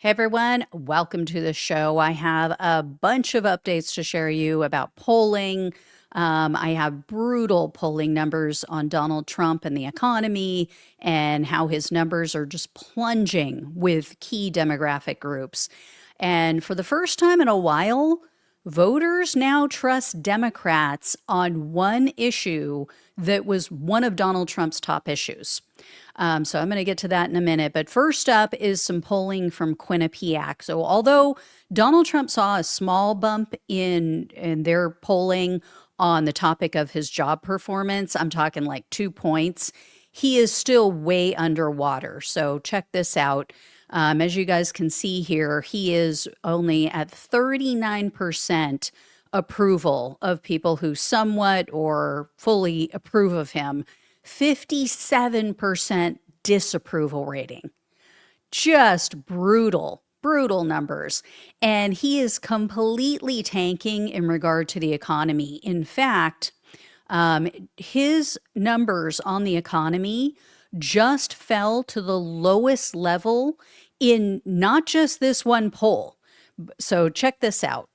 Hey everyone, welcome to the show. I have a bunch of updates to share you about polling. I have brutal polling numbers on Donald Trump and the economy and how his numbers are just plunging with key demographic groups. And for the first time in a while, voters now trust Democrats on one issue that was one of Donald Trump's top issues. So I'm going to get to that in a minute. But first up is some polling from Quinnipiac. So although Donald Trump saw a small bump in their polling on the topic of his job performance, I'm talking like 2 points, he is still way underwater. So check this out. As you guys can see here, he is only at 39% approval of people who somewhat or fully approve of him. 57% disapproval rating. Just brutal, brutal numbers. And he is completely tanking in regard to the economy. In fact, his numbers on the economy just fell to the lowest level in not just this one poll. So check this out.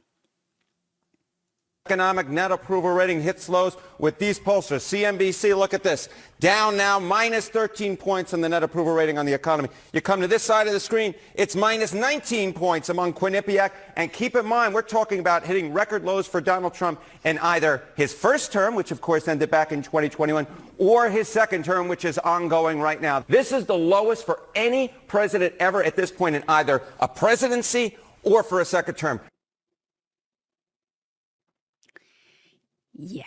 Economic net approval rating hits lows with these pollsters. CNBC, look at this. Down now, minus 13 points in the net approval rating on the economy. You come to this side of the screen, it's minus 19 points among Quinnipiac. And keep in mind, we're talking about hitting record lows for Donald Trump in either his first term, which of course ended back in 2021, or his second term, which is ongoing right now. This is the lowest for any president ever at this point in either a presidency or for a second term. Yeah.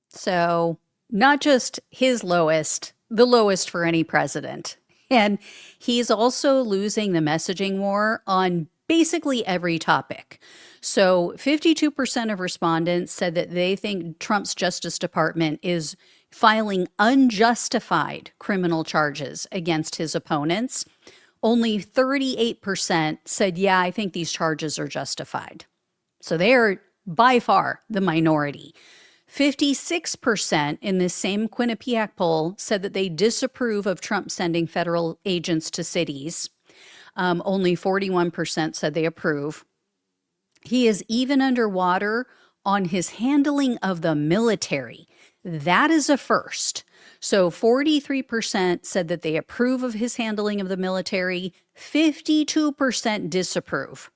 So not just his lowest, the lowest for any president. And he's also losing the messaging war on basically every topic. So 52% of respondents said that they think Trump's Justice Department is filing unjustified criminal charges against his opponents. Only 38% said, yeah, I think these charges are justified. So they are by far the minority. 56% in this same Quinnipiac poll said that they disapprove of Trump sending federal agents to cities. Only 41% said they approve. He is even underwater on his handling of the military. That is a first. So 43% said that they approve of his handling of the military. 52% disapprove.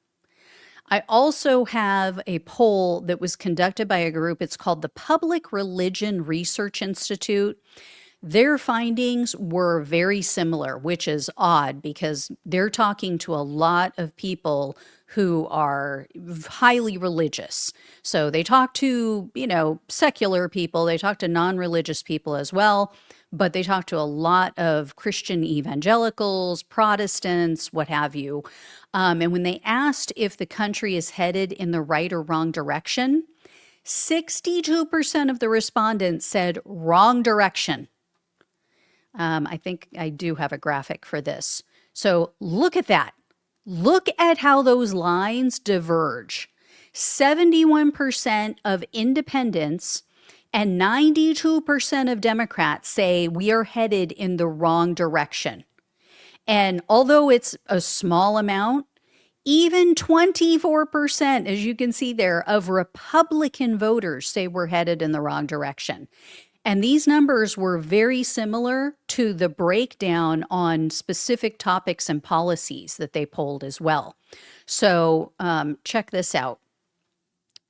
I also have a poll that was conducted by a group. It's called the Public Religion Research Institute. Their findings were very similar, which is odd because they're talking to a lot of people who are highly religious. So they talk to, secular people, they talk to non-religious people as well, but they talk to a lot of Christian evangelicals, Protestants, what have you. And when they asked if the country is headed in the right or wrong direction, 62% of the respondents said wrong direction. I think I do have a graphic for this. So look at that. Look at how those lines diverge. 71% of independents and 92% of Democrats say we are headed in the wrong direction. And although it's a small amount, even 24%, as you can see there, of Republican voters say we're headed in the wrong direction. And these numbers were very similar to the breakdown on specific topics and policies that they polled as well. So check this out.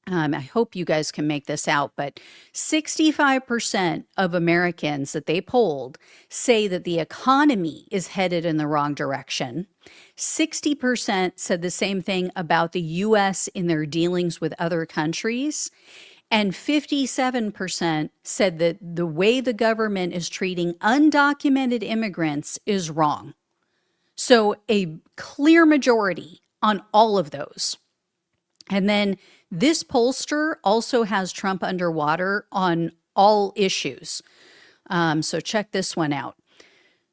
I hope you guys can make this out, but 65% of Americans that they polled say that the economy is headed in the wrong direction. 60% said the same thing about the U.S. in their dealings with other countries. And 57% said that the way the government is treating undocumented immigrants is wrong. So a clear majority on all of those. And then this pollster also has Trump underwater on all issues. So check this one out.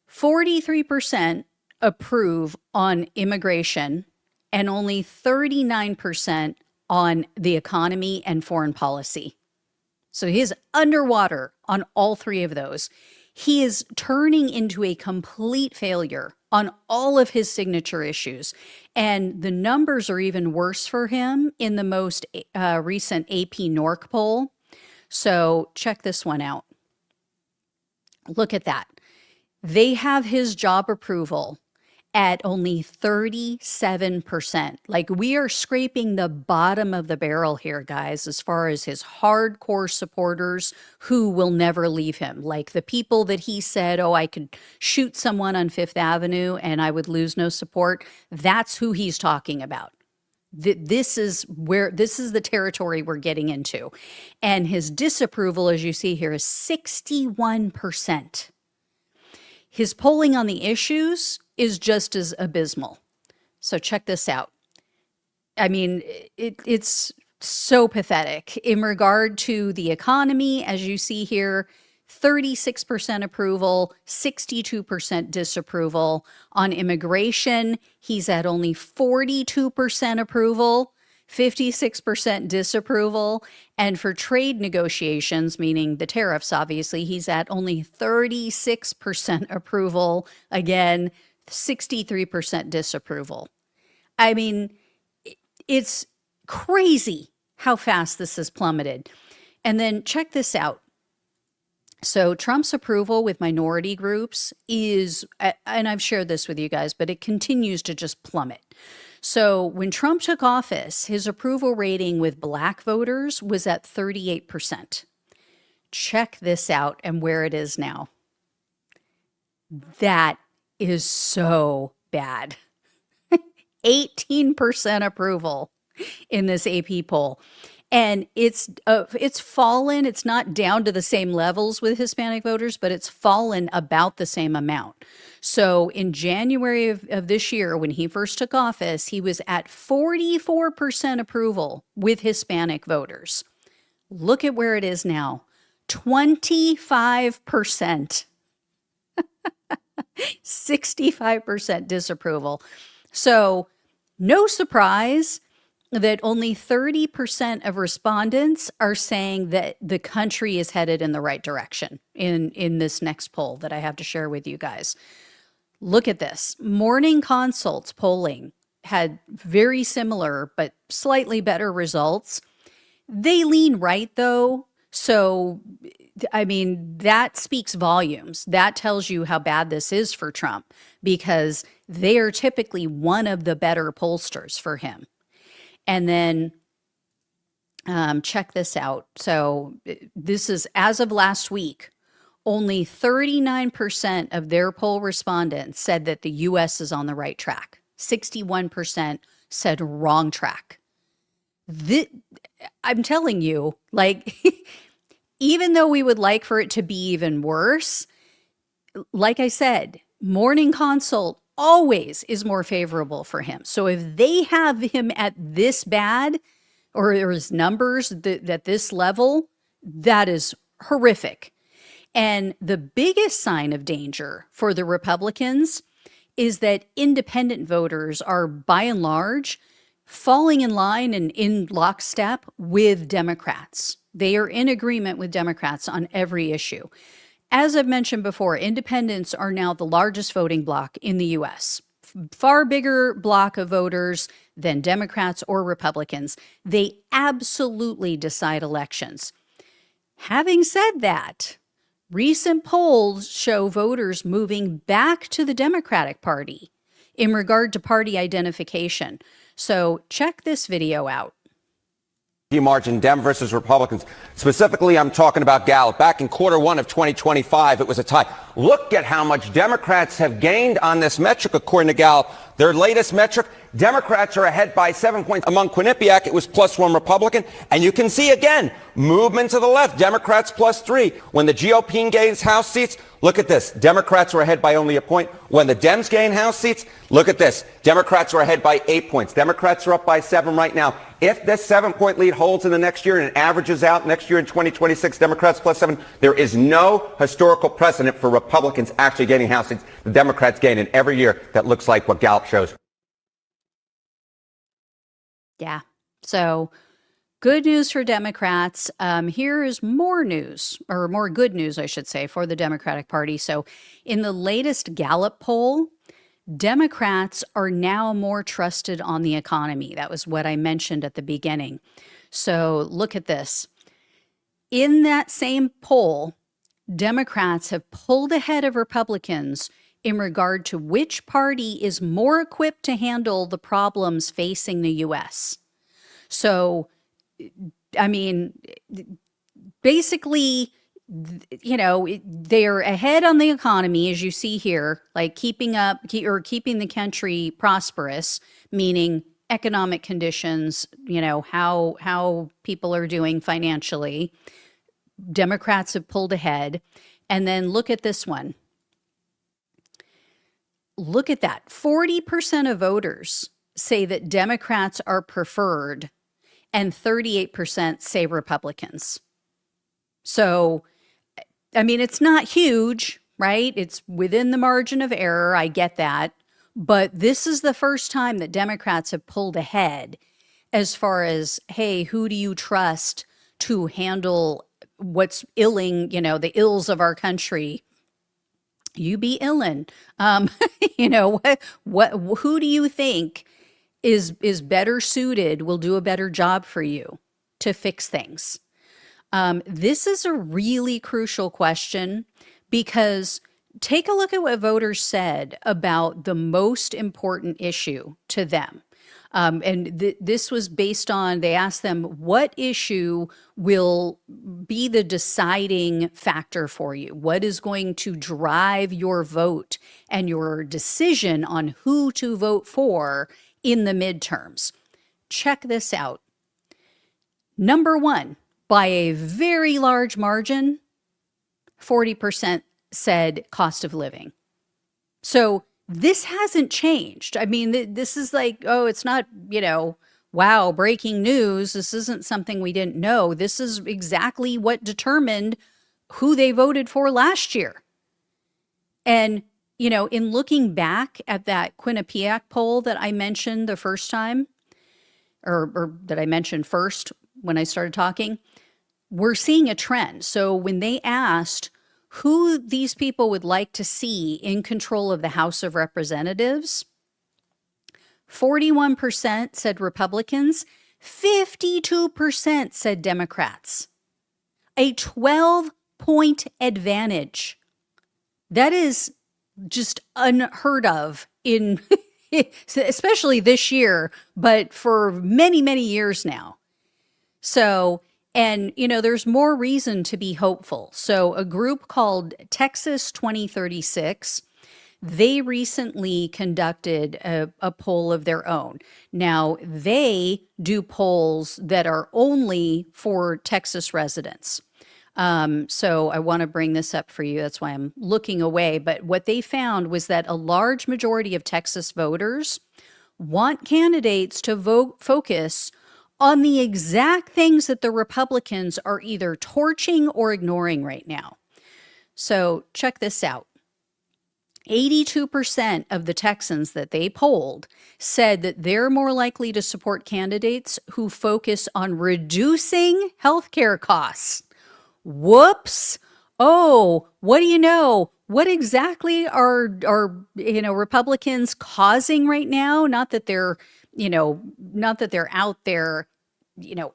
43% approve on immigration and only 39% on the economy and foreign policy. So he is underwater on all three of those. He is turning into a complete failure on all of his signature issues. And the numbers are even worse for him in the most recent AP NORC poll. So check this one out. Look at that. They have his job approval at only 37%. Like, we are scraping the bottom of the barrel here, guys, as far as his hardcore supporters who will never leave him. Like the people that he said, oh, I could shoot someone on Fifth Avenue and I would lose no support. That's who he's talking about. This is the territory we're getting into. And his disapproval, as you see here, is 61%. His polling on the issues is just as abysmal. So check this out. I mean, it's so pathetic. In regard to the economy, as you see here, 36% approval, 62% disapproval. On immigration, he's at only 42% approval, 56% disapproval. And for trade negotiations, meaning the tariffs, obviously, he's at only 36% approval. Again, 63% disapproval. I mean, it's crazy how fast this has plummeted. And then check this out. So Trump's approval with minority groups is, and I've shared this with you guys, but it continues to just plummet. So when Trump took office, his approval rating with Black voters was at 38%. Check this out and where it is now. That is so bad. 18% approval in this AP poll. And it's fallen. It's not down to the same levels with Hispanic voters, but it's fallen about the same amount. So in January of this year, when he first took office, he was at 44% approval with Hispanic voters. Look at where it is now, 25%, 65% disapproval. So no surprise that only 30% of respondents are saying that the country is headed in the right direction in this next poll that I have to share with you guys. Look at this. Morning Consult's polling had very similar but slightly better results. They lean right, though. So, I mean, that speaks volumes. That tells you how bad this is for Trump, because they are typically one of the better pollsters for him. And then check this out. So this is as of last week, only 39% of their poll respondents said that the U.S. is on the right track. 61% said wrong track. I'm telling you, like, even though we would like for it to be even worse, like I said, Morning Consult always is more favorable for him. So if they have him at this bad, or his numbers at this level, that is horrific. And the biggest sign of danger for the Republicans is that independent voters are, by and large, falling in line and in lockstep with Democrats. They are in agreement with Democrats on every issue. As I've mentioned before, independents are now the largest voting bloc in the U.S., far bigger bloc of voters than Democrats or Republicans. They absolutely decide elections. Having said that, recent polls show voters moving back to the Democratic Party in regard to party identification. So check this video out. Margin, Dem versus Republicans. Specifically, I'm talking about Gallup. Back in quarter one of 2025, it was a tie. Look at how much Democrats have gained on this metric, according to Gallup. Their latest metric, Democrats are ahead by 7 points. Among Quinnipiac, it was +1 Republican. And you can see again, movement to the left, Democrats +3. When the GOP gains House seats, look at this. Democrats were ahead by only a point. When the Dems gain House seats, look at this. Democrats are ahead by 8 points. Democrats are up by 7 right now. If this 7-point lead holds in the next year and it averages out next year in 2026, Democrats +7, there is no historical precedent for Republicans actually gaining House seats. The Democrats gain in every year that looks like what Gallup shows. Yeah. So good news for Democrats. Here is more news, or more good news, I should say, for the Democratic Party. So in the latest Gallup poll, Democrats are now more trusted on the economy. That was what I mentioned at the beginning. So look at this. In that same poll, Democrats have pulled ahead of Republicans in regard to which party is more equipped to handle the problems facing the U.S. So, I mean, basically, they're ahead on the economy, as you see here, like keeping the country prosperous, meaning economic conditions, how people are doing financially. Democrats have pulled ahead. And then look at this one. Look at that. 40% of voters say that Democrats are preferred, and 38% say Republicans. So, I mean, it's not huge, right? It's within the margin of error. I get that. But this is the first time that Democrats have pulled ahead as far as, hey, who do you trust to handle what's the ills of our country? You be illin. Who do you think is better suited, will do a better job for you to fix things? This is a really crucial question because take a look at what voters said about the most important issue to them. This was based on, they asked them, what issue will be the deciding factor for you? What is going to drive your vote and your decision on who to vote for in the midterms? Check this out. Number one, by a very large margin, 40% said cost of living. So this hasn't changed. I mean, this is like, oh, it's not, wow, breaking news. This isn't something we didn't know. This is exactly what determined who they voted for last year. And, in looking back at that Quinnipiac poll that I mentioned the first time, or that I mentioned first when I started talking, we're seeing a trend. So when they asked who these people would like to see in control of the House of Representatives, 41% said Republicans, 52% said Democrats. A 12-point advantage. That is just unheard of in, especially this year, but for many, many years now. So, and, there's more reason to be hopeful. So a group called Texas 2036, they recently conducted a poll of their own. Now, they do polls that are only for Texas residents. So I want to bring this up for you. That's why I'm looking away. But what they found was that a large majority of Texas voters want candidates to focus on the exact things that the Republicans are either torching or ignoring right now. So check this out. 82% of the Texans that they polled said that they're more likely to support candidates who focus on reducing healthcare costs. Whoops. Oh, what do you know? What exactly are Republicans causing right now? Not that they're out there,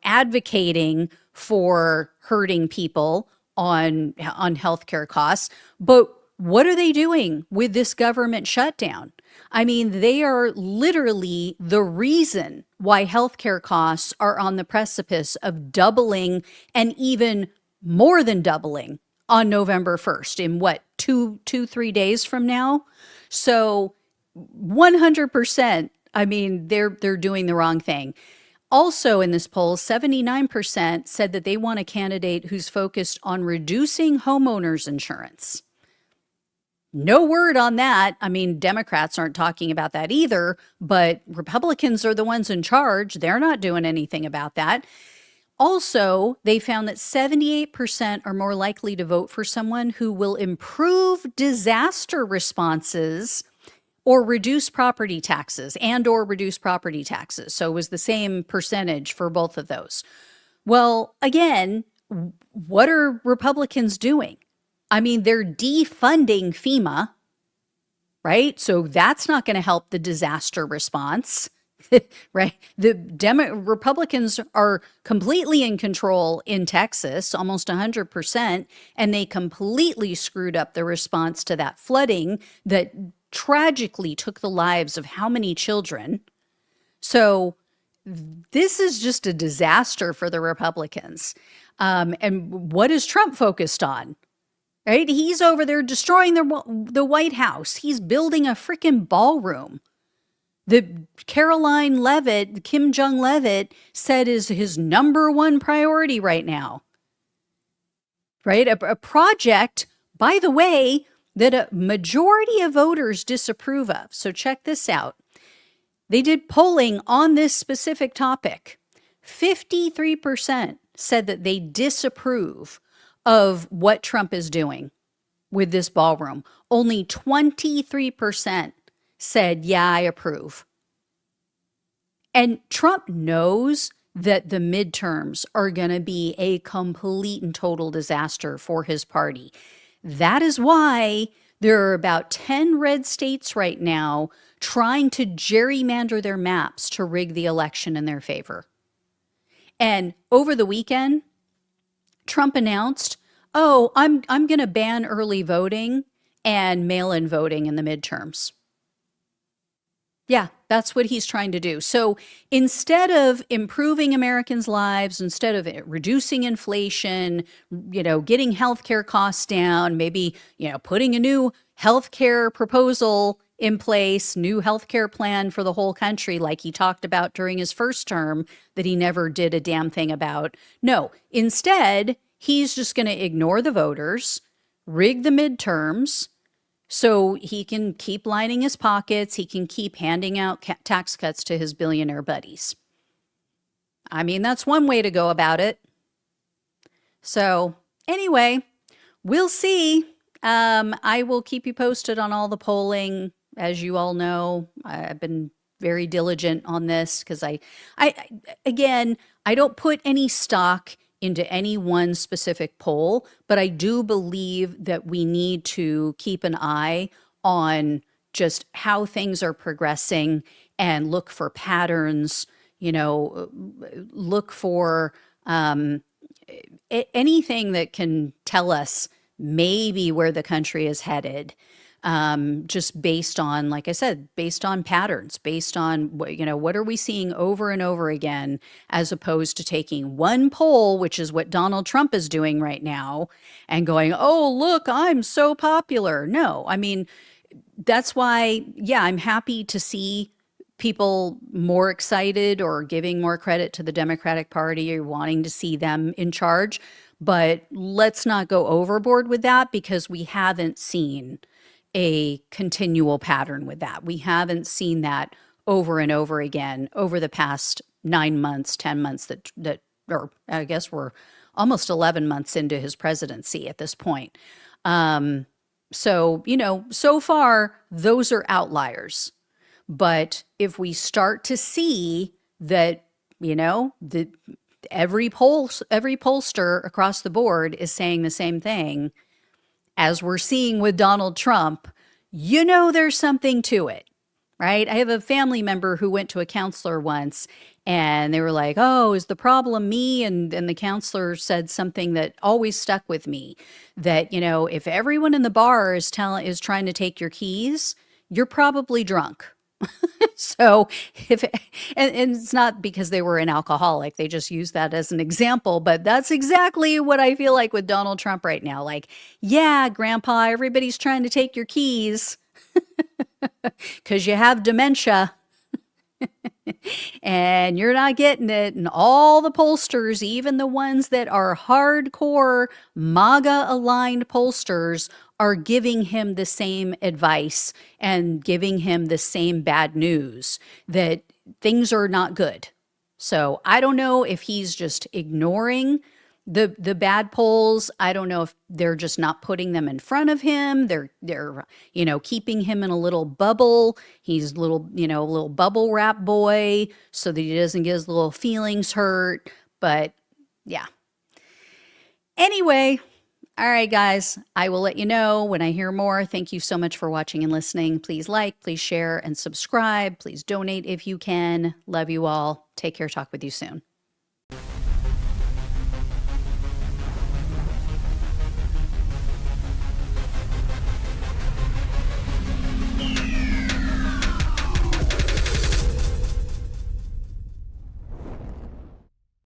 advocating for hurting people on healthcare costs, but what are they doing with this government shutdown? I mean, they are literally the reason why healthcare costs are on the precipice of doubling and even more than doubling on November 1st in what, 3 days from now? So 100%, I mean, they're doing the wrong thing. Also in this poll, 79% said that they want a candidate who's focused on reducing homeowners insurance. No word on that. I mean, Democrats aren't talking about that either, but Republicans are the ones in charge. They're not doing anything about that. Also, they found that 78% are more likely to vote for someone who will improve disaster responses or reduce property taxes or reduce property taxes. So it was the same percentage for both of those. Well, again, what are Republicans doing? I mean, they're defunding FEMA. right? So that's not going to help the disaster response. Right? Republicans are completely in control in Texas, almost 100%, and they completely screwed up the response to that flooding that tragically took the lives of how many children. So this is just a disaster for the Republicans. And what is Trump focused on? Right? He's over there destroying the White House. He's building a freaking ballroom. The Caroline Levitt, Kim Jong Levitt, said is his number one priority right now. Right? A project, by the way, that a majority of voters disapprove of. So check this out. They did polling on this specific topic. 53% said that they disapprove of what Trump is doing with this ballroom. Only 23% said, yeah, I approve. And Trump knows that the midterms are going to be a complete and total disaster for his party. That is why there are about 10 red states right now trying to gerrymander their maps to rig the election in their favor. And over the weekend, Trump announced, oh, I'm going to ban early voting and mail-in voting in the midterms. Yeah, that's what he's trying to do. So instead of improving Americans' lives, instead of reducing inflation, getting healthcare costs down, maybe, putting a new healthcare proposal in place, new healthcare plan for the whole country, like he talked about during his first term that he never did a damn thing about. No, instead, he's just going to ignore the voters, rig the midterms, so he can keep lining his pockets. He can keep handing out tax cuts to his billionaire buddies. I mean, that's one way to go about it. So anyway, we'll see. I will keep you posted on all the polling. As you all know, I've been very diligent on this because I don't put any stock into any one specific poll, but I do believe that we need to keep an eye on just how things are progressing and look for patterns, look for anything that can tell us maybe where the country is headed. Just based on, like I said, based on patterns, based on what are we seeing over and over again, as opposed to taking one poll, which is what Donald Trump is doing right now, and going, oh, look, I'm so popular. No, I mean, that's why, yeah, I'm happy to see people more excited or giving more credit to the Democratic Party or wanting to see them in charge. But let's not go overboard with that, because we haven't seen a continual pattern with that. We haven't seen that over and over again over the past 9 months, 10 months or I guess we're almost 11 months into his presidency at this point. So far, those are outliers. But if we start to see that, every pollster across the board is saying the same thing, as we're seeing with Donald Trump, there's something to it, right? I have a family member who went to a counselor once, and they were like, oh, is the problem me? And the counselor said something that always stuck with me, that, if everyone in the bar is trying to take your keys, you're probably drunk. So and it's not because they were an alcoholic, they just use that as an example, but that's exactly what I feel like with Donald Trump right now. Like, yeah, grandpa, everybody's trying to take your keys because you have dementia and you're not getting it. And all the pollsters, even the ones that are hardcore MAGA aligned pollsters, are giving him the same advice and giving him the same bad news, that things are not good. So I don't know if he's just ignoring the bad polls. I don't know if they're just not putting them in front of him. They're keeping him in a little bubble. He's a little bubble wrap boy so that he doesn't get his little feelings hurt. But yeah. Anyway, All right, guys, I will let you know when I hear more. Thank you so much for watching and listening. Please like, please share, and subscribe. Please donate if you can. Love you all. Take care. Talk with you soon.